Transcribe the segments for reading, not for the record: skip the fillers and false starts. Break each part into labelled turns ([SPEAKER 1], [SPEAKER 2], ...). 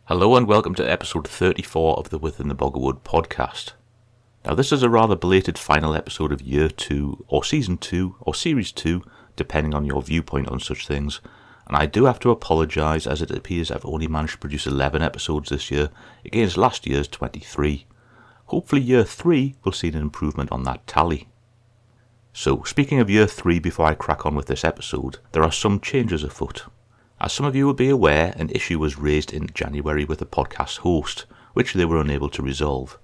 [SPEAKER 1] Hello and welcome to episode 34 of the Within the Boggart podcast. Now this is a rather belated final episode of Year 2, or Season 2, or Series 2, depending on your viewpoint on such things, and I do have to apologise as it appears I've only managed to produce 11 episodes this year, against last year's 23. Hopefully Year 3 will see an improvement on that tally. So, speaking of Year 3 before I crack on with this episode, there are some changes afoot. As some of you will be aware, an issue was raised in January with the podcast host, which they were unable to resolve.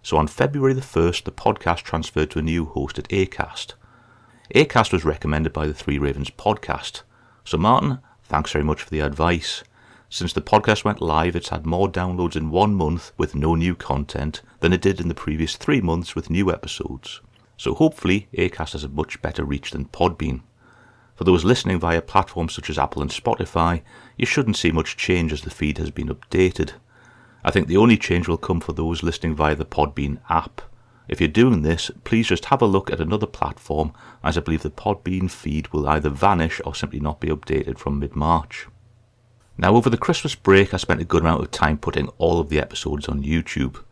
[SPEAKER 1] So on February the 1st, the podcast transferred to a new host at Acast. Acast was recommended by the Three Ravens podcast. So Martin, thanks very much for the advice. Since the podcast went live, it's had more downloads in 1 month with no new content than it did in the previous 3 months with new episodes. So hopefully Acast has a much better reach than Podbean. For those listening via platforms such as Apple and Spotify, you shouldn't see much change as the feed has been updated. I think the only change will come for those listening via the Podbean app. If you're doing this, please just have a look at another platform, as I believe the Podbean feed will either vanish or simply not be updated from mid-March. Now over the Christmas break I spent a good amount of time putting all of the episodes on YouTube.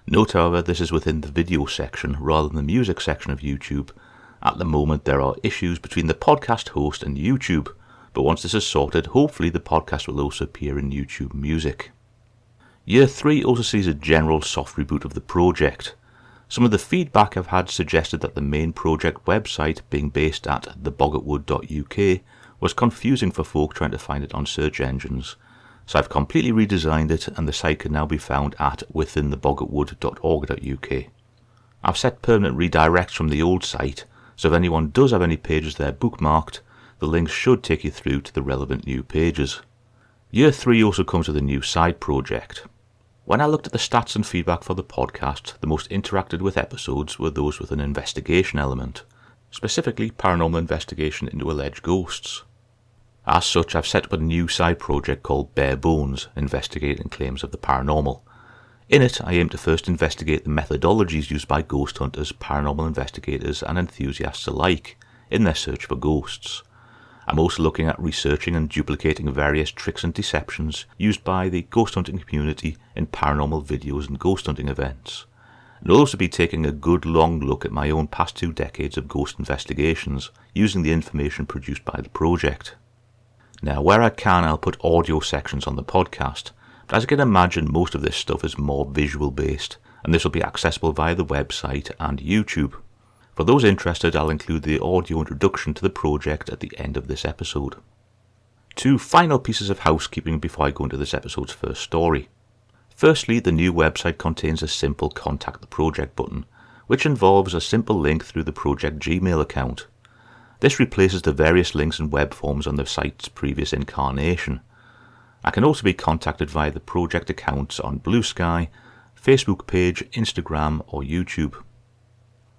[SPEAKER 1] Note however, this is within the video section rather than the music section of YouTube. At the moment there are issues between the podcast host and YouTube, but once this is sorted, hopefully the podcast will also appear in YouTube Music. Year 3 also sees a general soft reboot of the project. Some of the feedback I've had suggested that the main project website, being based at theboggartwood.uk, was confusing for folk trying to find it on search engines. So I've completely redesigned it and the site can now be found at withintheboggartwood.org.uk. I've set permanent redirects from the old site, so if anyone does have any pages there bookmarked, the links should take you through to the relevant new pages. Year 3 also comes with a new side project. When I looked at the stats and feedback for the podcast, the most interacted with episodes were those with an investigation element, specifically paranormal investigation into alleged ghosts. As such, I've set up a new side project called Bare Bones, investigating claims of the paranormal. In it, I aim to first investigate the methodologies used by ghost hunters, paranormal investigators and enthusiasts alike in their search for ghosts. I'm also looking at researching and duplicating various tricks and deceptions used by the ghost hunting community in paranormal videos and ghost hunting events. And I'll also be taking a good long look at my own past 2 decades of ghost investigations using the information produced by the project. Now, where I can, I'll put audio sections on the podcast, but as you can imagine, most of this stuff is more visual based, and this will be accessible via the website and YouTube. For those interested, I'll include the audio introduction to the project at the end of this episode. 2 final pieces of housekeeping before I go into this episode's first story. Firstly, the new website contains a simple Contact the Project button, which involves a simple link through the project Gmail account. This replaces the various links and web forms on the site's previous incarnation. I can also be contacted via the project accounts on Blue Sky, Facebook page, Instagram or YouTube.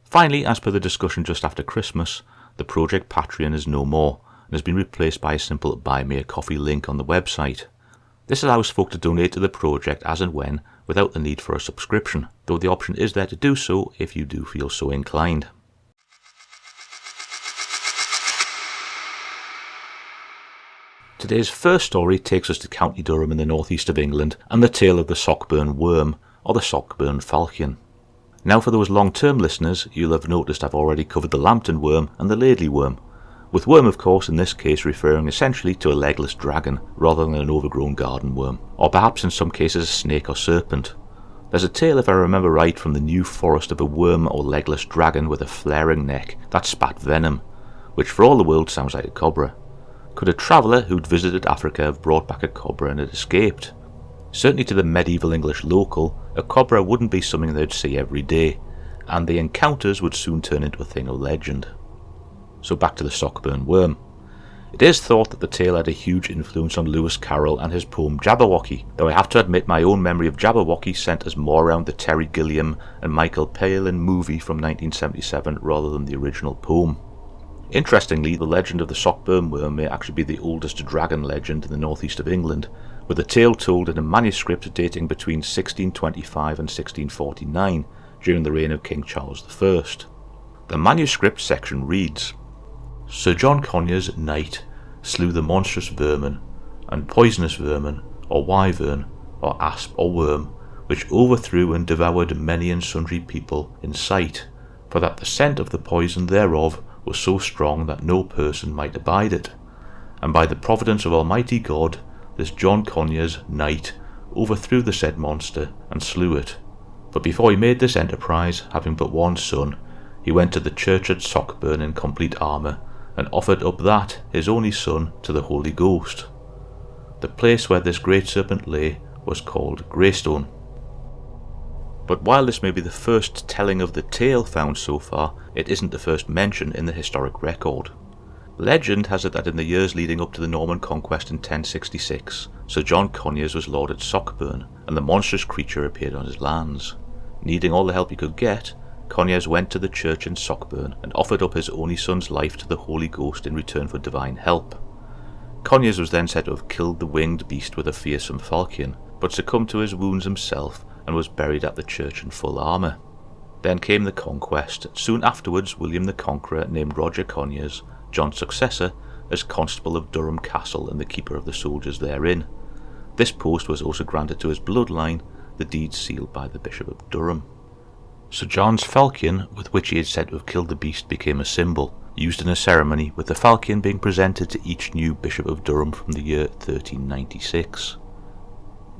[SPEAKER 1] Finally, as per the discussion just after Christmas, the project Patreon is no more and has been replaced by a simple Buy Me a Coffee link on the website. This allows folk to donate to the project as and when without the need for a subscription, though the option is there to do so if you do feel so inclined. Today's first story takes us to County Durham in the northeast of England and the tale of the Sockburn Worm, or the Sockburn Falchion. Now for those long-term listeners, you'll have noticed I've already covered the Lambton Worm and the Laidley Worm, with worm of course in this case referring essentially to a legless dragon rather than an overgrown garden worm, or perhaps in some cases a snake or serpent. There's a tale, if I remember right, from the New Forest of a worm or legless dragon with a flaring neck that spat venom, which for all the world sounds like a cobra. Could a traveller who'd visited Africa have brought back a cobra and had escaped? Certainly to the medieval English local, a cobra wouldn't be something they'd see every day, and the encounters would soon turn into a thing of legend. So back to the Sockburn Worm. It is thought that the tale had a huge influence on Lewis Carroll and his poem Jabberwocky, though I have to admit my own memory of Jabberwocky centres more around the Terry Gilliam and Michael Palin movie from 1977 rather than the original poem. Interestingly, the legend of the Sockburn Worm may actually be the oldest dragon legend in the northeast of England, with a tale told in a manuscript dating between 1625 and 1649, during the reign of King Charles I. The manuscript section reads, Sir John Conyers, knight, slew the monstrous vermin, and poisonous vermin, or wyvern, or asp or worm, which overthrew and devoured many and sundry people in sight, for that the scent of the poison thereof was so strong that no person might abide it. And by the providence of Almighty God, this John Conyers, knight, overthrew the said monster and slew it. But before he made this enterprise, having but one son, he went to the church at Sockburn in complete armour, and offered up that, his only son, to the Holy Ghost. The place where this great serpent lay was called Greystone. But while this may be the first telling of the tale found so far, it isn't the first mention in the historic record. Legend has it that in the years leading up to the Norman conquest in 1066, Sir John Conyers was lord at Sockburn, and the monstrous creature appeared on his lands. Needing all the help he could get, Conyers went to the church in Sockburn and offered up his only son's life to the Holy Ghost in return for divine help. Conyers was then said to have killed the winged beast with a fearsome falchion, but succumbed to his wounds himself and was buried at the church in full armour. Then came the conquest. Soon afterwards William the Conqueror named Roger Conyers, John's successor, as Constable of Durham Castle and the keeper of the soldiers therein. This post was also granted to his bloodline, the deed sealed by the Bishop of Durham. Sir John's falchion, with which he is said to have killed the beast, became a symbol, used in a ceremony, with the falchion being presented to each new Bishop of Durham from the year 1396.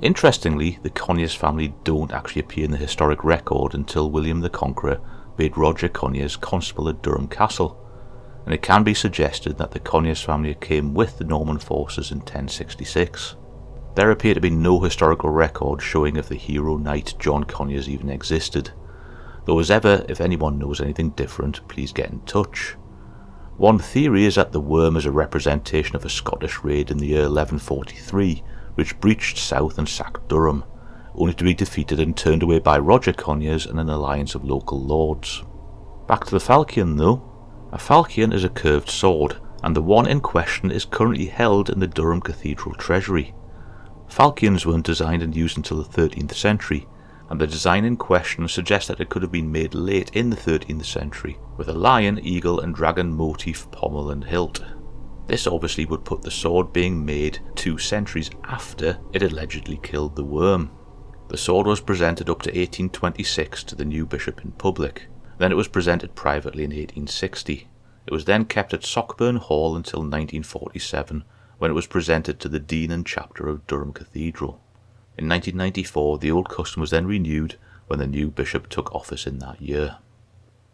[SPEAKER 1] Interestingly, the Conyers family don't actually appear in the historic record until William the Conqueror made Roger Conyers Constable at Durham Castle, and it can be suggested that the Conyers family came with the Norman forces in 1066. There appear to be no historical record showing if the hero knight John Conyers even existed, though as ever, if anyone knows anything different, please get in touch. One theory is that the worm is a representation of a Scottish raid in the year 1143, which breached south and sacked Durham, only to be defeated and turned away by Roger Conyers and an alliance of local lords. Back to the falchion though. A falchion is a curved sword, and the one in question is currently held in the Durham Cathedral treasury. Falchions weren't designed and used until the 13th century, and the design in question suggests that it could have been made late in the 13th century, with a lion, eagle and dragon motif pommel and hilt. This obviously would put the sword being made 2 centuries after it allegedly killed the worm. The sword was presented up to 1826 to the new bishop in public. Then it was presented privately in 1860. It was then kept at Sockburn Hall until 1947, when it was presented to the Dean and Chapter of Durham Cathedral. In 1994, the old custom was then renewed when the new bishop took office in that year.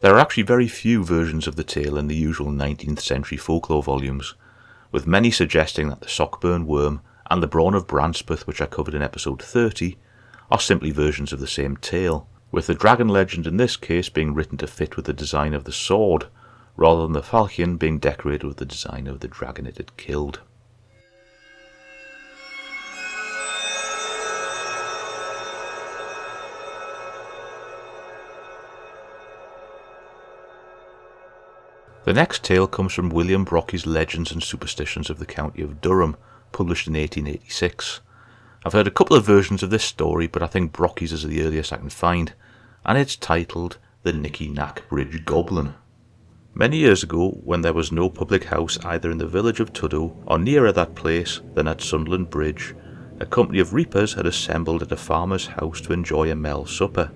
[SPEAKER 1] There are actually very few versions of the tale in the usual 19th century folklore volumes, with many suggesting that the Sockburn Worm and the Brawn of Branspeth, which I covered in episode 30, are simply versions of the same tale, with the dragon legend in this case being written to fit with the design of the sword, rather than the falchion being decorated with the design of the dragon it had killed. The next tale comes from William Brockie's Legends and Superstitions of the County of Durham, published in 1886. I've heard a couple of versions of this story, but I think Brockie's is the earliest I can find, and it's titled The Nicky Nack Bridge Goblin. Many years ago, when there was no public house either in the village of Tuddow or nearer that place than at Sunderland Bridge, a company of reapers had assembled at a farmer's house to enjoy a mell supper.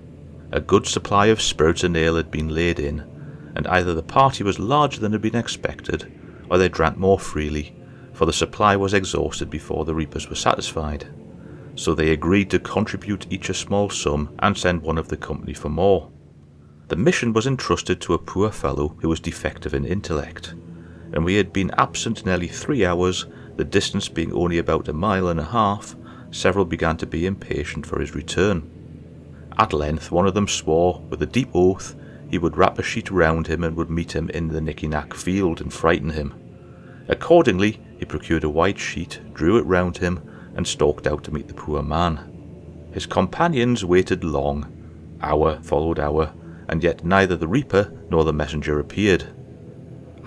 [SPEAKER 1] A good supply of spirits and ale had been laid in, and either the party was larger than had been expected, or they drank more freely, for the supply was exhausted before the reapers were satisfied. So they agreed to contribute each a small sum and send one of the company for more. The mission was entrusted to a poor fellow who was defective in intellect, and we had been absent nearly 3 hours, the distance being only about 1.5 miles. Several began to be impatient for his return. At length one of them swore, with a deep oath, he would wrap a sheet round him and would meet him in the Nicky Nack Field and frighten him. Accordingly, he procured a white sheet, drew it round him, and stalked out to meet the poor man. His companions waited long. Hour followed hour, and yet neither the reaper nor the messenger appeared.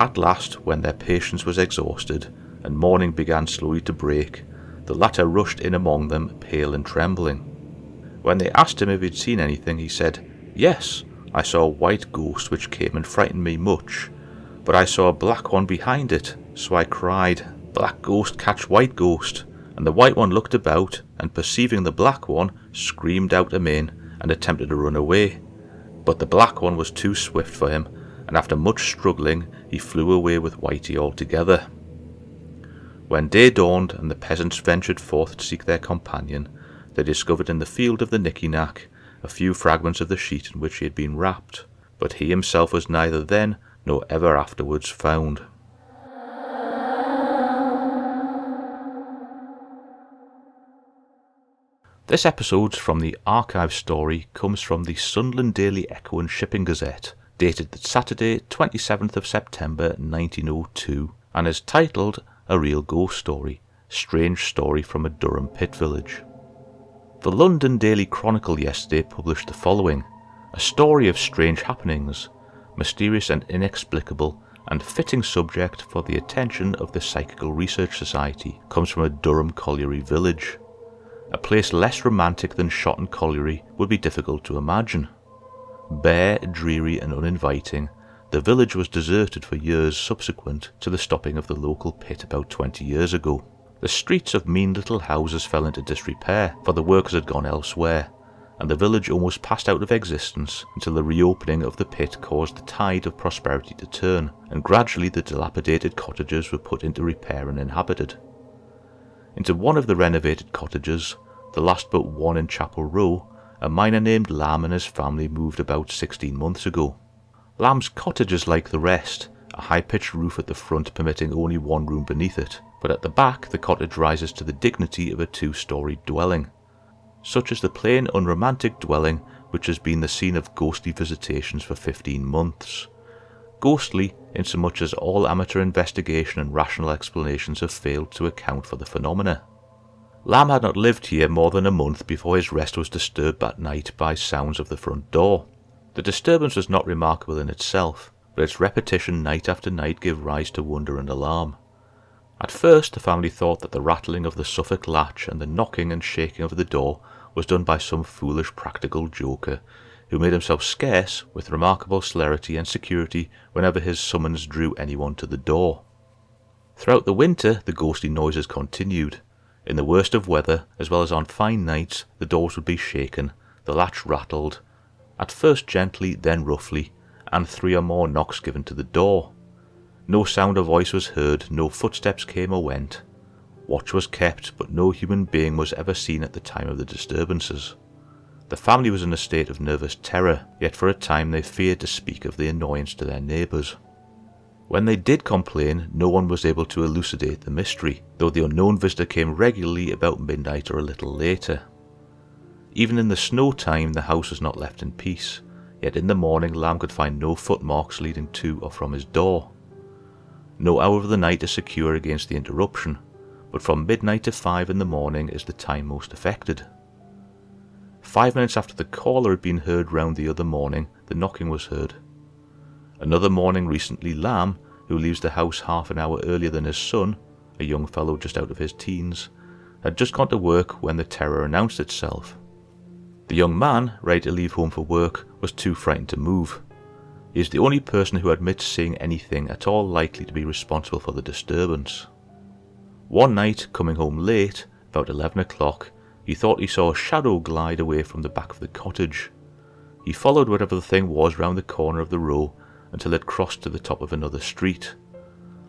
[SPEAKER 1] At last, when their patience was exhausted, and morning began slowly to break, the latter rushed in among them, pale and trembling. When they asked him if he had seen anything, he said, "Yes, I saw a white ghost which came and frightened me much, but I saw a black one behind it, so I cried, 'Black ghost catch white ghost,' and the white one looked about, and perceiving the black one, screamed out amain, and attempted to run away. But the black one was too swift for him, and after much struggling he flew away with Whitey altogether. When day dawned and the peasants ventured forth to seek their companion, they discovered in the field of the Nicky Nack a few fragments of the sheet in which he had been wrapped, but he himself was neither then nor ever afterwards found. This episode from the archive story comes from the Sunderland Daily Echo and Shipping Gazette, dated Saturday 27th of September 1902, and is titled A Real Ghost Story, Strange Story from a Durham Pit Village. The London Daily Chronicle yesterday published the following: a story of strange happenings, mysterious and inexplicable, and fitting subject for the attention of the Psychical Research Society, comes from a Durham colliery village. A place less romantic than Shotton Colliery would be difficult to imagine. Bare, dreary and uninviting, the village was deserted for years subsequent to the stopping of the local pit about 20 years ago. The streets of mean little houses fell into disrepair, for the workers had gone elsewhere, and the village almost passed out of existence until the reopening of the pit caused the tide of prosperity to turn, and gradually the dilapidated cottages were put into repair and inhabited. Into one of the renovated cottages, the last but one in Chapel Row, a miner named Lamb and his family moved about 16 months ago. Lamb's cottage is like the rest, a high-pitched roof at the front permitting only one room beneath it, but at the back the cottage rises to the dignity of a two-storied dwelling. Such is the plain, unromantic dwelling which has been the scene of ghostly visitations for 15 months. Ghostly insomuch as all amateur investigation and rational explanations have failed to account for the phenomena. Lamb had not lived here more than a month before his rest was disturbed at night by sounds of the front door. The disturbance was not remarkable in itself, but its repetition night after night gave rise to wonder and alarm. At first the family thought that the rattling of the Suffolk latch and the knocking and shaking of the door was done by some foolish practical joker, who made himself scarce with remarkable celerity and security whenever his summons drew anyone to the door. Throughout the winter the ghostly noises continued. In the worst of weather, as well as on fine nights, the doors would be shaken, the latch rattled, at first gently, then roughly, and 3 or more knocks given to the door. No sound of voice was heard, no footsteps came or went. Watch was kept, but no human being was ever seen at the time of the disturbances. The family was in a state of nervous terror, yet for a time they feared to speak of the annoyance to their neighbours. When they did complain, no one was able to elucidate the mystery, though the unknown visitor came regularly about midnight or a little later. Even in the snow time the house was not left in peace, yet in the morning Lamb could find no footmarks leading to or from his door. No hour of the night is secure against the interruption, but from midnight to 5 in the morning is the time most affected. 5 minutes after the caller had been heard round the other morning, the knocking was heard. Another morning recently Lamb, who leaves the house half an hour earlier than his son, a young fellow just out of his teens, had just gone to work when the terror announced itself. The young man, ready to leave home for work, was too frightened to move. He is the only person who admits seeing anything at all likely to be responsible for the disturbance. One night, coming home late, about 11 o'clock, he thought he saw a shadow glide away from the back of the cottage. He followed whatever the thing was round the corner of the row until it crossed to the top of another street,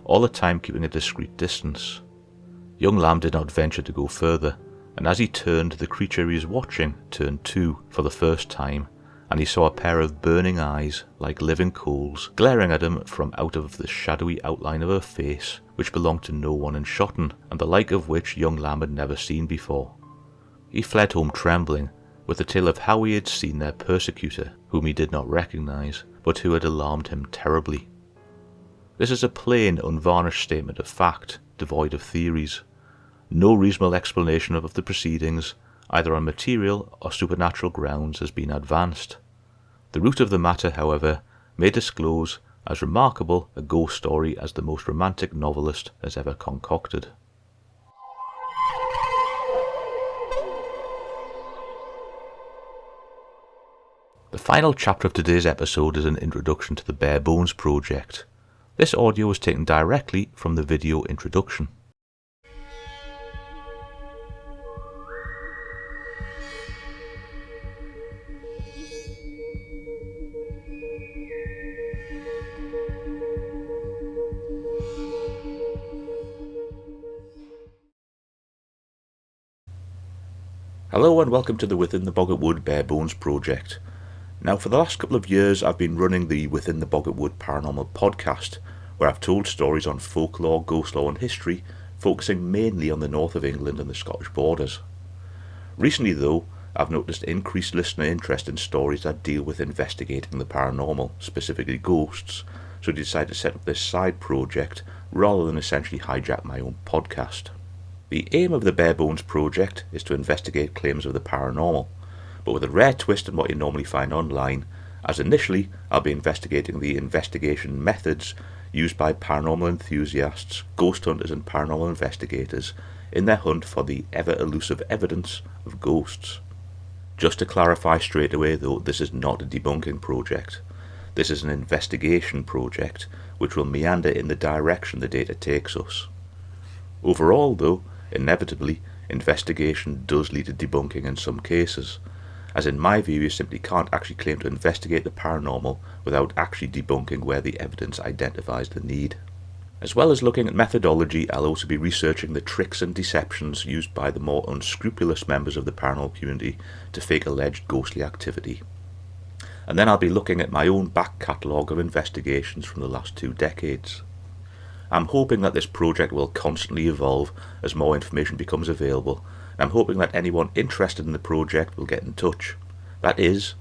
[SPEAKER 1] all the time keeping a discreet distance. Young Lamb did not venture to go further, and as he turned, the creature he was watching turned too for the first time, and he saw a pair of burning eyes, like living coals, glaring at him from out of the shadowy outline of a face which belonged to no one in Shotton, and the like of which young Lamb had never seen before. He fled home trembling, with the tale of how he had seen their persecutor, whom he did not recognise, but who had alarmed him terribly. This is a plain, unvarnished statement of fact, devoid of theories. No reasonable explanation of the proceedings, either on material or supernatural grounds, has been advanced. The root of the matter, however, may disclose as remarkable a ghost story as the most romantic novelist has ever concocted. The final chapter of today's episode is an introduction to the Bare Bones project. This audio was taken directly from the video introduction. Hello and welcome to the Within the Boggart Wood Bare Bones project. Now, for the last couple of years I've been running the Within the Boggart Wood Paranormal podcast, where I've told stories on folklore, ghost lore and history, focusing mainly on the north of England and the Scottish borders. Recently though, I've noticed increased listener interest in stories that deal with investigating the paranormal, specifically ghosts, so I decided to set up this side project rather than essentially hijack my own podcast. The aim of the Bare Bones project is to investigate claims of the paranormal, but with a rare twist on what you normally find online, as initially I'll be investigating the investigation methods used by paranormal enthusiasts, ghost hunters and paranormal investigators in their hunt for the ever-elusive evidence of ghosts. Just to clarify straight away though, this is not a debunking project. This is an investigation project which will meander in the direction the data takes us. Overall though, inevitably, investigation does lead to debunking in some cases, as in my view you simply can't actually claim to investigate the paranormal without actually debunking where the evidence identifies the need. As well as looking at methodology, I'll also be researching the tricks and deceptions used by the more unscrupulous members of the paranormal community to fake alleged ghostly activity. And then I'll be looking at my own back catalogue of investigations from the last 2 decades. I'm hoping that this project will constantly evolve as more information becomes available, and I'm hoping that anyone interested in the project will get in touch. That is,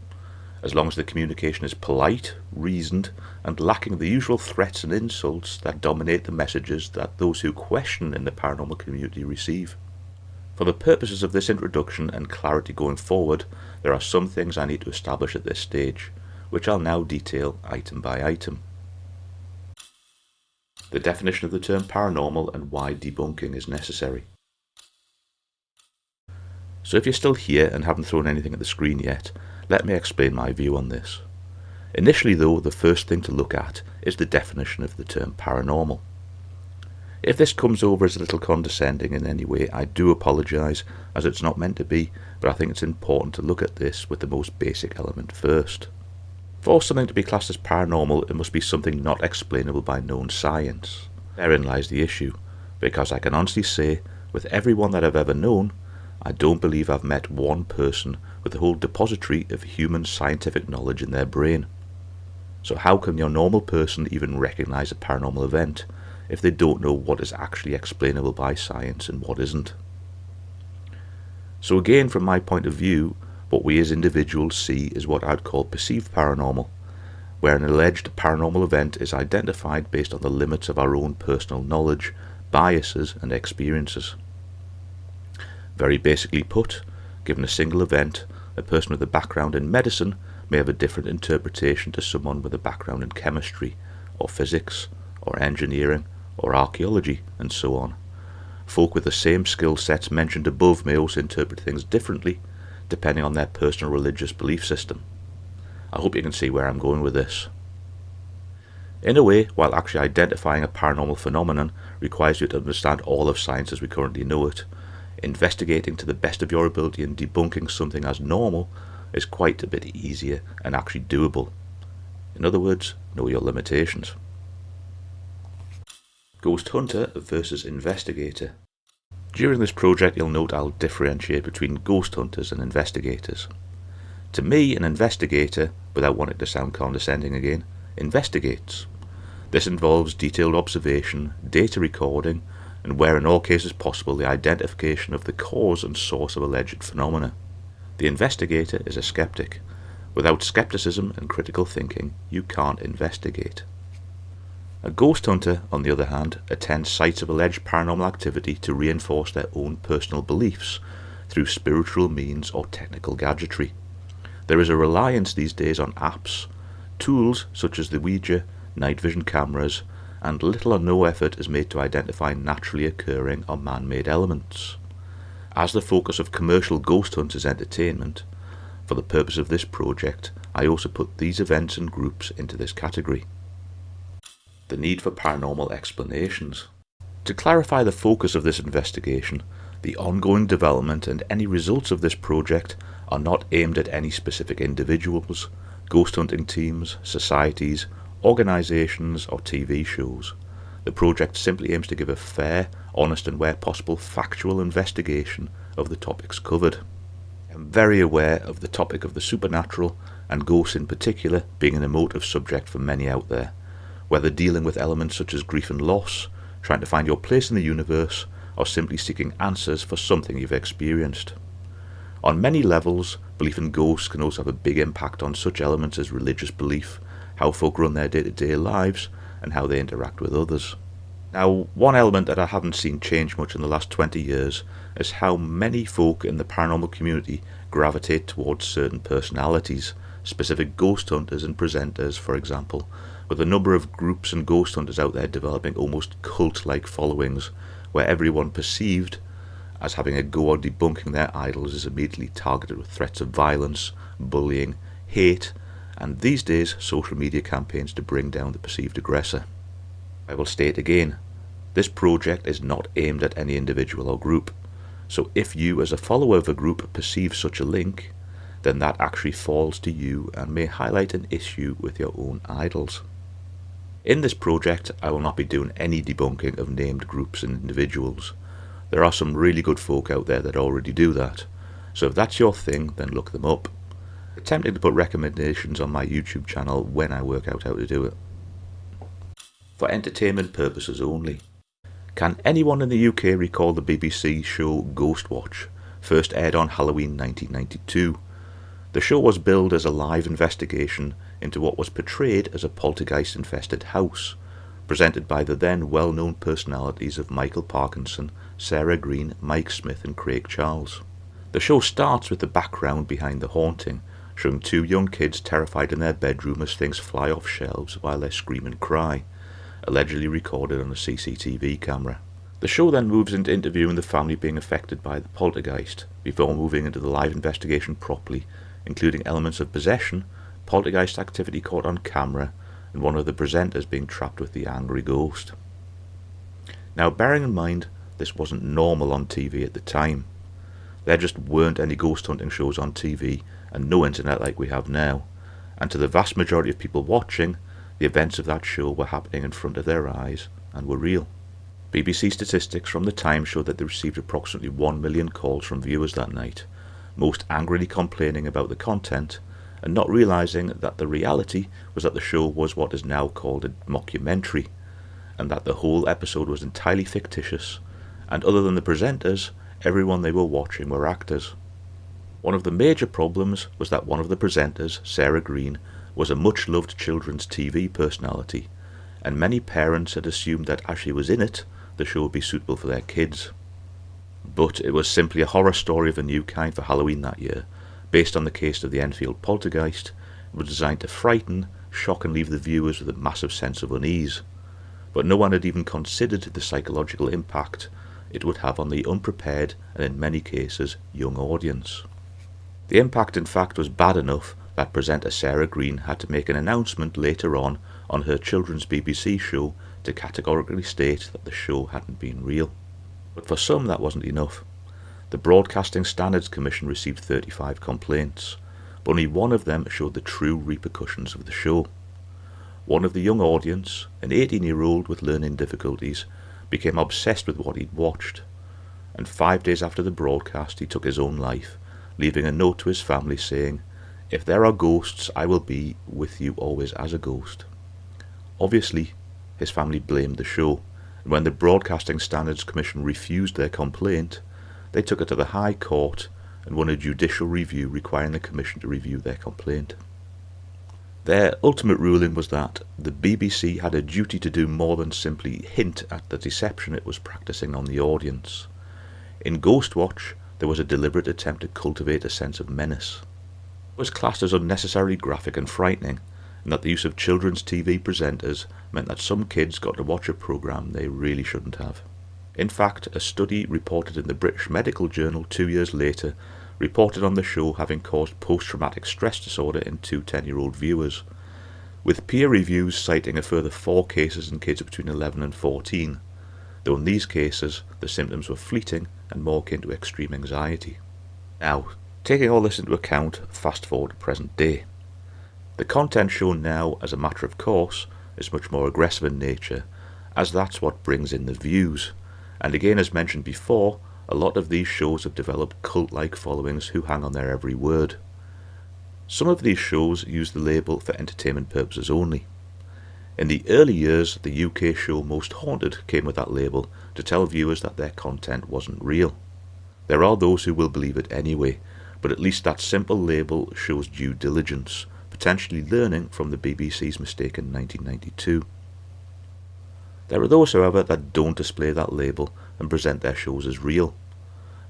[SPEAKER 1] as long as the communication is polite, reasoned, and lacking the usual threats and insults that dominate the messages that those who question in the paranormal community receive. For the purposes of this introduction and clarity going forward, there are some things I need to establish at this stage, which I'll now detail item by item. The definition of the term paranormal and why debunking is necessary. So if you're still here and haven't thrown anything at the screen yet, let me explain my view on this. Initially though, the first thing to look at is the definition of the term paranormal. If this comes over as a little condescending in any way, I do apologise, as it's not meant to be, but I think it's important to look at this with the most basic element first. For something to be classed as paranormal, it must be something not explainable by known science. Therein lies the issue, because I can honestly say, with everyone that I've ever known, I don't believe I've met one person with the whole depository of human scientific knowledge in their brain. So how can your normal person even recognise a paranormal event if they don't know what is actually explainable by science and what isn't? So again, from my point of view, what we as individuals see is what I'd call perceived paranormal, where an alleged paranormal event is identified based on the limits of our own personal knowledge, biases and experiences. Very basically put, given a single event, a person with a background in medicine may have a different interpretation to someone with a background in chemistry, or physics, or engineering, or archaeology, and so on. Folk with the same skill sets mentioned above may also interpret things differently, depending on their personal religious belief system. I hope you can see where I'm going with this. In a way, while actually identifying a paranormal phenomenon requires you to understand all of science as we currently know it, investigating to the best of your ability and debunking something as normal is quite a bit easier and actually doable. In other words, know your limitations. Ghost hunter versus investigator. During this project you'll note I'll differentiate between ghost hunters and investigators. To me, an investigator, without wanting to sound condescending again, investigates. This involves detailed observation, data recording, and where in all cases possible the identification of the cause and source of alleged phenomena. The investigator is a skeptic. Without skepticism and critical thinking, you can't investigate. A ghost hunter, on the other hand, attends sites of alleged paranormal activity to reinforce their own personal beliefs through spiritual means or technical gadgetry. There is a reliance these days on apps, tools such as the Ouija, night vision cameras, and little or no effort is made to identify naturally occurring or man-made elements. As the focus of commercial ghost hunts is entertainment, for the purpose of this project, I also put these events and groups into this category. The need for paranormal explanations. To clarify the focus of this investigation, the ongoing development and any results of this project are not aimed at any specific individuals, ghost hunting teams, societies, organisations or TV shows. The project simply aims to give a fair, honest and where possible factual investigation of the topics covered. I'm very aware of the topic of the supernatural, and ghosts in particular, being an emotive subject for many out there, whether dealing with elements such as grief and loss, trying to find your place in the universe, or simply seeking answers for something you've experienced. On many levels, belief in ghosts can also have a big impact on such elements as religious belief, how folk run their day-to-day lives, and how they interact with others. Now, one element that I haven't seen change much in the last 20 years is how many folk in the paranormal community gravitate towards certain personalities, specific ghost hunters and presenters, for example, with a number of groups and ghost hunters out there developing almost cult-like followings, where everyone perceived as having a go or debunking their idols is immediately targeted with threats of violence, bullying, hate, and these days social media campaigns to bring down the perceived aggressor. I will state again, this project is not aimed at any individual or group, so if you as a follower of a group perceive such a link, then that actually falls to you and may highlight an issue with your own idols. In this project, I will not be doing any debunking of named groups and individuals. There are some really good folk out there that already do that, so if that's your thing, then look them up. I'm tempting to put recommendations on my YouTube channel when I work out how to do it. For entertainment purposes only. Can anyone in the UK recall the BBC show Ghost Watch, first aired on Halloween 1992? The show was billed as a live investigation into what was portrayed as a poltergeist-infested house, presented by the then well-known personalities of Michael Parkinson, Sarah Green, Mike Smith and Craig Charles. The show starts with the background behind the haunting, showing two young kids terrified in their bedroom as things fly off shelves while they scream and cry, allegedly recorded on a CCTV camera. The show then moves into interviewing the family being affected by the poltergeist, before moving into the live investigation properly, including elements of possession, poltergeist activity caught on camera, and one of the presenters being trapped with the angry ghost. Now, bearing in mind this wasn't normal on TV at the time. There just weren't any ghost hunting shows on TV and no internet like we have now, and to the vast majority of people watching, the events of that show were happening in front of their eyes and were real. BBC statistics from the time showed that they received approximately 1 million calls from viewers that night, most angrily complaining about the content and not realising that the reality was that the show was what is now called a mockumentary, and that the whole episode was entirely fictitious, and other than the presenters, everyone they were watching were actors. One of the major problems was that one of the presenters, Sarah Green, was a much-loved children's TV personality, and many parents had assumed that as she was in it, the show would be suitable for their kids. But it was simply a horror story of a new kind for Halloween that year, based on the case of the Enfield poltergeist. It was designed to frighten, shock and leave the viewers with a massive sense of unease. But no one had even considered the psychological impact it would have on the unprepared and in many cases young audience. The impact in fact was bad enough that presenter Sarah Green had to make an announcement later on her children's BBC show to categorically state that the show hadn't been real. But for some that wasn't enough. The Broadcasting Standards Commission received 35 complaints, but only one of them showed the true repercussions of the show. One of the young audience, an 18-year-old with learning difficulties, became obsessed with what he'd watched, and 5 days after the broadcast he took his own life, leaving a note to his family saying, "If there are ghosts, I will be with you always as a ghost." Obviously, his family blamed the show, and when the Broadcasting Standards Commission refused their complaint, they took it to the High Court and won a judicial review requiring the Commission to review their complaint. Their ultimate ruling was that the BBC had a duty to do more than simply hint at the deception it was practicing on the audience. In Ghost Watch, there was a deliberate attempt to cultivate a sense of menace. It was classed as unnecessarily graphic and frightening, and that the use of children's TV presenters meant that some kids got to watch a programme they really shouldn't have. In fact, a study reported in the British Medical Journal 2 years later reported on the show having caused post-traumatic stress disorder in 2 10-year-old viewers, with peer reviews citing a further 4 cases in kids between 11 and 14, though in these cases the symptoms were fleeting and more akin to extreme anxiety. Now, taking all this into account, fast forward to present day. The content shown now, as a matter of course, is much more aggressive in nature, as that's what brings in the views, and again as mentioned before, a lot of these shows have developed cult-like followings who hang on their every word. Some of these shows use the label for entertainment purposes only. In the early years, the UK show Most Haunted came with that label to tell viewers that their content wasn't real. There are those who will believe it anyway, but at least that simple label shows due diligence, potentially learning from the BBC's mistake in 1992. There are those, however, that don't display that label and present their shows as real.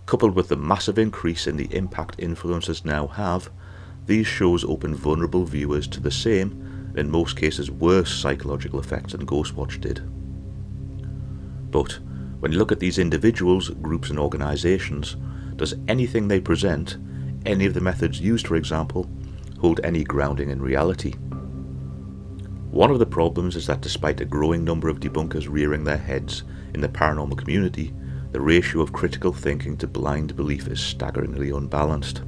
[SPEAKER 1] Coupled with the massive increase in the impact influencers now have, these shows open vulnerable viewers to the same, in most cases worse, psychological effects than Ghostwatch did. But when you look at these individuals, groups and organisations, does anything they present, any of the methods used for example, hold any grounding in reality? One of the problems is that despite a growing number of debunkers rearing their heads in the paranormal community, the ratio of critical thinking to blind belief is staggeringly unbalanced.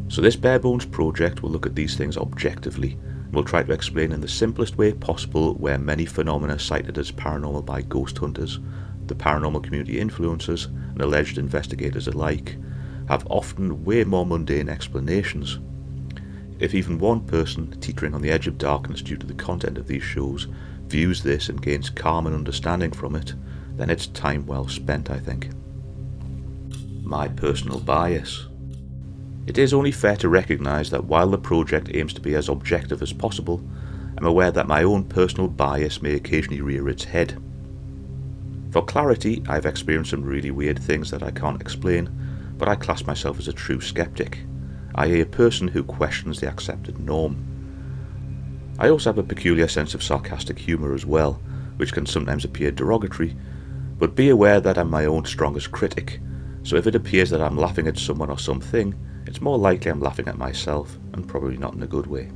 [SPEAKER 1] So this bare bones project will look at these things objectively. We'll try to explain in the simplest way possible where many phenomena cited as paranormal by ghost hunters, the paranormal community influencers, and alleged investigators alike have often way more mundane explanations. If even one person teetering on the edge of darkness due to the content of these shows views this and gains calm and understanding from it, then it's time well spent, I think. My personal bias. It is only fair to recognise that while the project aims to be as objective as possible, I'm aware that my own personal bias may occasionally rear its head. For clarity, I've experienced some really weird things that I can't explain, but I class myself as a true skeptic, i.e. a person who questions the accepted norm. I also have a peculiar sense of sarcastic humour as well, which can sometimes appear derogatory, but be aware that I'm my own strongest critic, so if it appears that I'm laughing at someone or something, it's more likely I'm laughing at myself, and probably not in a good way.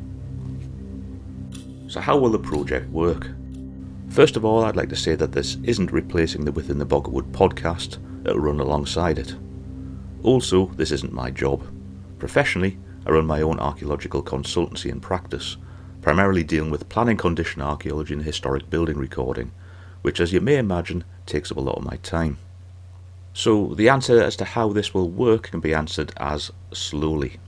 [SPEAKER 1] So how will the project work? First of all, I'd like to say that this isn't replacing the Within the Boggart Wood podcast, it'll run alongside it. Also, this isn't my job. Professionally, I run my own archaeological consultancy and practice, primarily dealing with planning condition archaeology and historic building recording, which as you may imagine takes up a lot of my time. So the answer as to how this will work can be answered as slowly.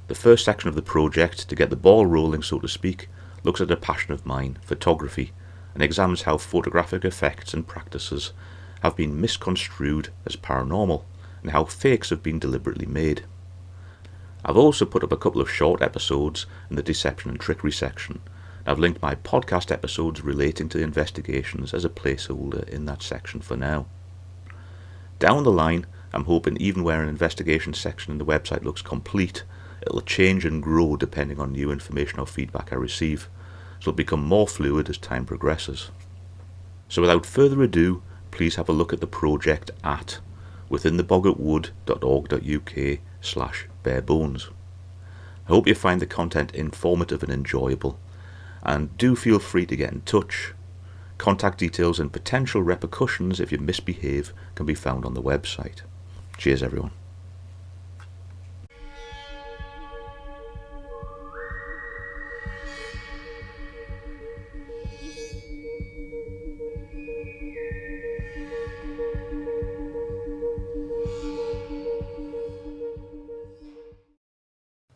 [SPEAKER 1] The first section of the project, to get the ball rolling so to speak, looks at a passion of mine, photography, and examines how photographic effects and practices have been misconstrued as paranormal, and how fakes have been deliberately made. I've also put up a couple of short episodes in the deception and trickery section, and I've linked my podcast episodes relating to the investigations as a placeholder in that section for now. Down the line, I'm hoping even where an investigation section in the website looks complete, it'll change and grow depending on new information or feedback I receive, so it'll become more fluid as time progresses. So without further ado, please have a look at the project at withintheboggartwood.org.uk/barebones. I hope you find the content informative and enjoyable, and do feel free to get in touch. Contact details and potential repercussions if you misbehave can be found on the website. Cheers everyone.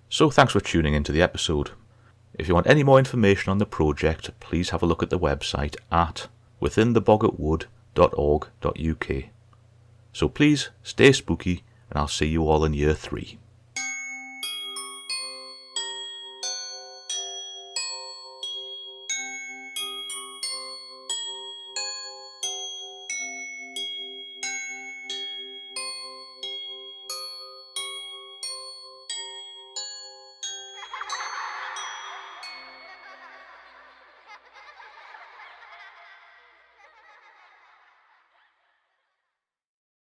[SPEAKER 1] So thanks for tuning into the episode. If you want any more information on the project, please have a look at the website at withintheboggartwood.org.uk. So please stay spooky, and I'll see you all in year 3.